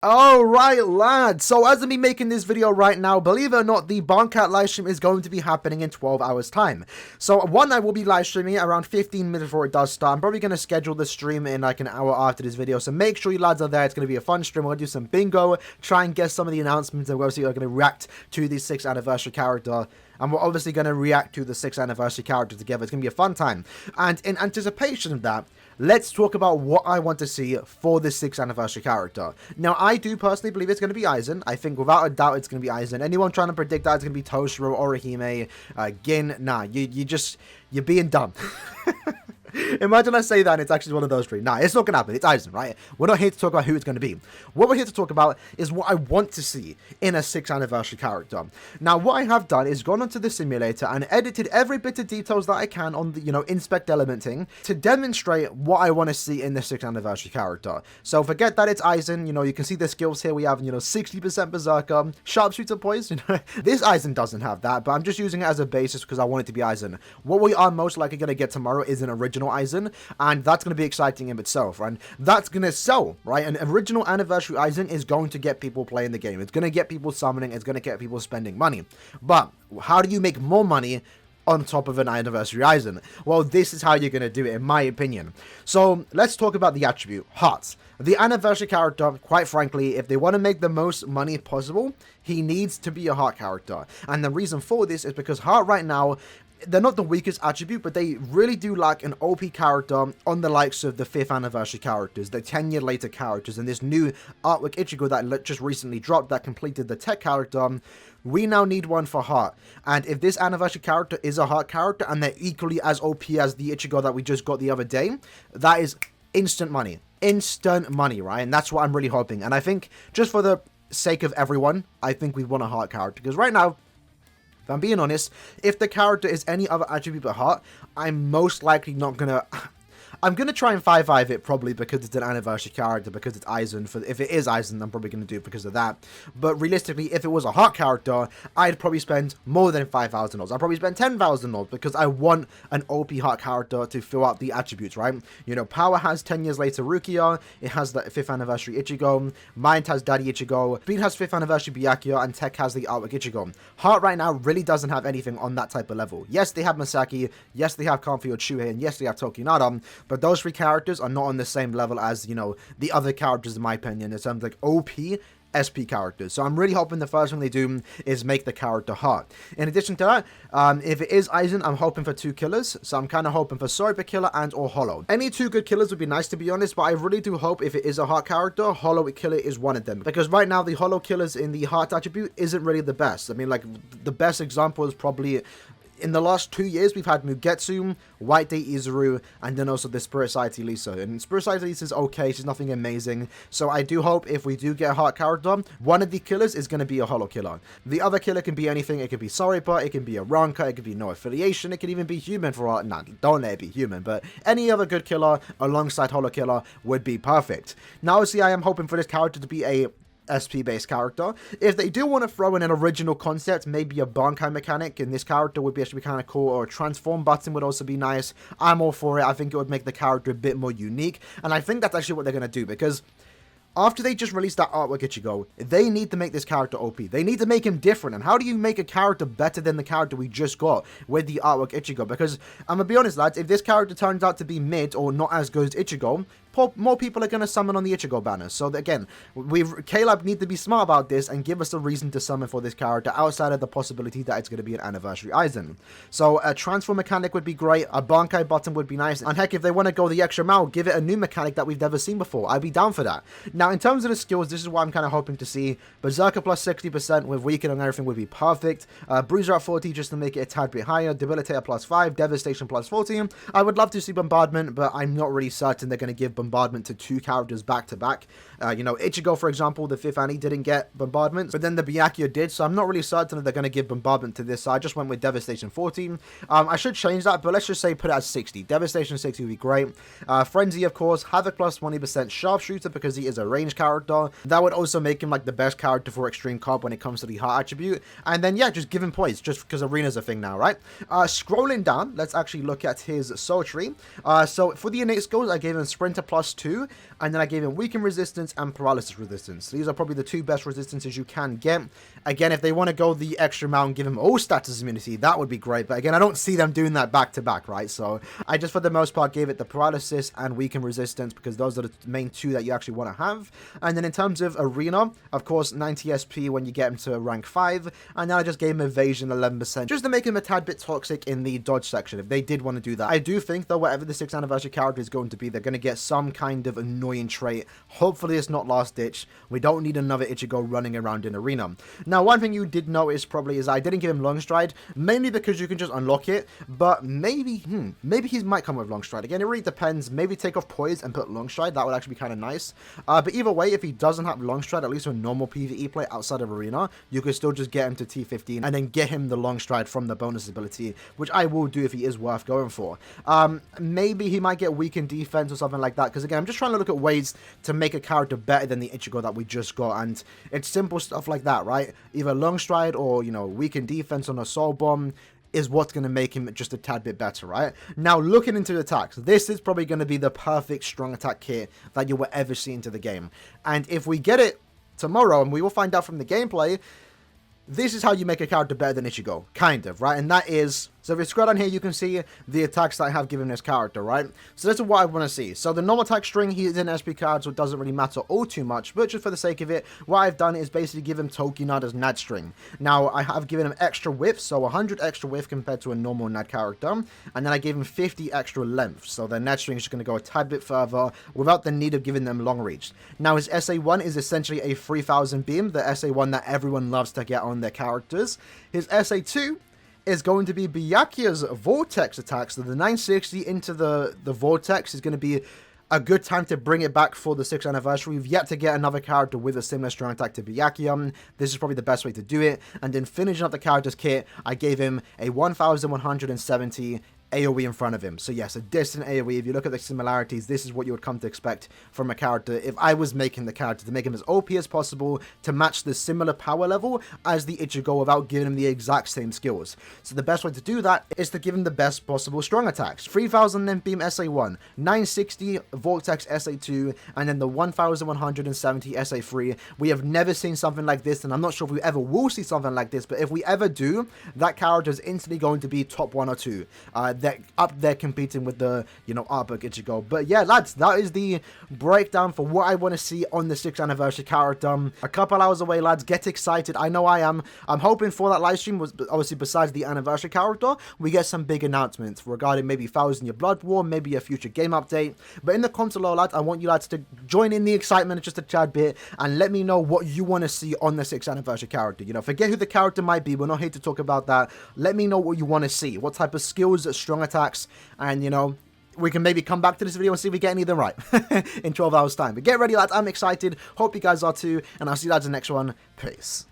Alright lads, so as I'm making this video right now, believe it or not, the Bonkat livestream is going to be happening in 12 hours time. So one, I will be live streaming it around 15 minutes before it does start. I'm probably going to schedule the stream in like an hour after this video, so make sure you lads are there. It's going to be a fun stream. We're going to do some bingo, try and guess some of the announcements, and we're obviously going to react to the 6th anniversary character. And we're obviously going to react to the 6th anniversary character together. It's going to be a fun time. And in anticipation of that, let's talk about what I want to see for the 6th anniversary character. Now, I do personally believe it's going to be Aizen. I think without a doubt it's going to be Aizen. Anyone trying to predict that it's going to be Toshiro, Orihime, Gin, nah, you're being dumb. Imagine I say that and it's actually one of those three. Nah, it's not going to happen. It's Aizen, right? We're not here to talk about who it's going to be. What we're here to talk about is what I want to see in a 6th anniversary character. Now, what I have done is gone onto the simulator and edited every bit of details that I can on the, inspect elementing to demonstrate what I want to see in the 6th anniversary character. So forget that it's Aizen. You can see the skills here. We have, 60% Berserker, Sharpshooter Poise. This Aizen doesn't have that, but I'm just using it as a basis because I want it to be Aizen. What we are most likely going to get tomorrow is an original Aizen, and that's going to be exciting in itself, and that's going to sell, right? An original anniversary Aizen is going to get people playing the game. It's going to get people summoning. It's going to get people spending money. But how do you make more money on top of an anniversary Aizen? Well, this is how you're going to do it, in my opinion. So let's talk about the attribute, Hearts. The anniversary character, quite frankly, if they want to make the most money possible, he needs to be a Heart character. And the reason for this is because Heart right now, they're not the weakest attribute, but they really do lack an OP character on the likes of the 5th anniversary characters, the 10-year later characters, and this new artwork Ichigo that just recently dropped that completed the tech character. We now need one for Heart. And if this anniversary character is a Heart character and they're equally as OP as the Ichigo that we just got the other day, that is instant money. Instant money, right? And that's what I'm really hoping. And I think, just for the sake of everyone, I think we want a Heart character. Because right now, if I'm being honest, if the character is any other attribute but Heart, I'm most likely not gonna... I'm going to try and 5-5 it, probably because it's an anniversary character, because it's Aizen. If it is Aizen, I'm probably going to do it because of that. But realistically, if it was a Heart character, I'd probably spend more than 5,000 nodes. I'd probably spend 10,000 nodes because I want an OP Heart character to fill out the attributes, right? Power has 10 years later Rukia, it has the 5th anniversary Ichigo, Mind has Daddy Ichigo, Speed has 5th anniversary Byakuya, and Tech has the artwork Ichigo. Heart right now really doesn't have anything on that type of level. Yes, they have Masaki, yes, they have Kanfuyo Shuhei, and yes, they have Tokinada, but those three characters are not on the same level as, the other characters, in my opinion, in terms of like OP SP characters. So I'm really hoping the first thing they do is make the character Heart. In addition to that, if it is Aizen, I'm hoping for 2 killers. So I'm kind of hoping for Sorba Killer and or Hollow. Any 2 good killers would be nice, to be honest, but I really do hope if it is a Heart character, Hollow Killer is one of them. Because right now, the Hollow killers in the Heart attribute isn't really the best. I mean, like, the best example is probably... In the last 2 years, we've had Mugetsu, White Day Izuru, and then also the Spirit Society Lisa. And Spirit Society Lisa is okay, she's nothing amazing. So I do hope if we do get a Heart character, one of the killers is going to be a Hollow killer. The other killer can be anything. It could be Soripa, it can be a Ranka, it could be No Affiliation, it could even be Human for art. Nah, don't let it be Human, but any other good killer alongside Hollow killer would be perfect. Now, obviously, I am hoping for this character to be a SP-based character. If they do want to throw in an original concept, maybe a Bankai mechanic, and this character would be actually kind of cool, or a transform button would also be nice, I'm all for it. I think it would make the character a bit more unique, and I think that's actually what they're going to do, because after they just released that artwork Ichigo, they need to make this character OP. They need to make him different. And how do you make a character better than the character we just got with the artwork Ichigo? Because I'm going to be honest, lads, if this character turns out to be mid or not as good as Ichigo, more people are going to summon on the Ichigo banner. So again, Klab need to be smart about this and give us a reason to summon for this character outside of the possibility that it's going to be an anniversary Aizen. So a transform mechanic would be great, a Bankai button would be nice, and heck, if they want to go the extra mile, give it a new mechanic that we've never seen before. I'd be down for that. Now, in terms of the skills, this is what I'm kind of hoping to see. Berserker plus 60% with Weaken and everything would be perfect. Bruiser at 40 just to make it a tad bit higher. Debilitator plus 5, Devastation plus 14. I would love to see Bombardment, but I'm not really certain they're going to give Bombardment to 2 characters back to back. Ichigo, for example, the 5th Annie didn't get Bombardment, but then the Byakuya did, so I'm not really certain that they're going to give Bombardment to this, so I just went with Devastation 14. I should change that, but let's just say put it as 60. Devastation 60 would be great. Frenzy, of course, Havoc plus 20% Sharpshooter because he is a range character. That would also make him like the best character for Extreme Comp when it comes to the Heart attribute. And then, yeah, just give him points, just because Arena's a thing now, right? Scrolling down, let's actually look at his soul tree. So for the innate skills, I gave him Sprinter +2, and then I gave him weaken resistance and paralysis resistance. These are probably the 2 best resistances you can get. Again, if they want to go the extra mile and give him all status immunity, that would be great. But again, I don't see them doing that back to back, right? So I just, for the most part, gave it the paralysis and weaken resistance because those are the main 2 that you actually want to have. And then in terms of arena, of course, 90 SP when you get him to rank 5. And then I just gave him evasion 11% just to make him a tad bit toxic in the dodge section if they did want to do that. I do think, though, whatever the 6th anniversary character is going to be, they're going to get some kind of annoying trait. Hopefully it's not Last Ditch. We don't need another Ichigo running around in arena. Now, one thing you did notice probably is I didn't give him Long Stride, mainly because you can just unlock it, but maybe he might come with Long Stride. Again, it really depends. Maybe take off Poise and put Long Stride. That would actually be kind of nice. But either way, if he doesn't have Long Stride, at least with normal PvE play outside of arena, you could still just get him to T15 and then get him the Long Stride from the bonus ability, which I will do if he is worth going for. Maybe he might get weakened defense or something like that, because again, I'm just trying to look at ways to make a character better than the Ichigo that we just got, and it's simple stuff like that, right? Either Long Stride or, you know, weakened defense on a Soul Bomb is what's going to make him just a tad bit better, right? Now, looking into the attacks, this is probably going to be the perfect strong attack kit that you will ever see into the game. And if we get it tomorrow, and we will find out from the gameplay, this is how you make a character better than Ichigo, kind of, right? And that is, so if you scroll down here, you can see the attacks that I have given this character, right? So this is what I want to see. So the normal attack string, he is an SP card, so it doesn't really matter all too much, but just for the sake of it, what I've done is basically give him Tokinada's Nad string. Now, I have given him extra width, so 100 extra width compared to a normal Nad character, and then I gave him 50 extra length, so the Nad string is just going to go a tad bit further without the need of giving them long reach. Now, his SA1 is essentially a 3000 beam, the SA1 that everyone loves to get on their characters. His SA2 is going to be Byakuya's Vortex attack, so the 960 into the Vortex is going to be a good time to bring it back for the 6th anniversary. We've yet to get another character with a similar strong attack to Byakuya. This is probably the best way to do it. And then finishing up the character's kit, I gave him a 1170 AoE in front of him. So yes, a distant AoE. If you look at the similarities, this is what you would come to expect from a character if I was making the character, to make him as OP as possible, to match the similar power level as the Ichigo without giving him the exact same skills. So the best way to do that is to give him the best possible strong attacks. 3000 Length Beam SA1, 960 Vortex SA2, and then the 1170 SA3. We have never seen something like this, and I'm not sure if we ever will see something like this, but if we ever do, that character is instantly going to be top 1 or 2. They're up there competing with the, you know, art book Ichigo. But yeah, lads, that is the breakdown for what I want to see on the 6th anniversary character. A couple hours away, lads. Get excited. I know I am. I'm hoping for that live stream, was obviously besides the anniversary character, we get some big announcements regarding maybe 1000 Year Blood War, maybe a future game update. But in the comments below, lads, I want you lads to join in the excitement just a tad bit and let me know what you want to see on the 6th anniversary character. You know, forget who the character might be. We're not here to talk about that. Let me know what you want to see. What type of skills, strong attacks, and, you know, we can maybe come back to this video and see if we get any of them right in 12 hours time. But get ready, lads. I'm excited. Hope you guys are too, and I'll see you lads in the next one. Peace.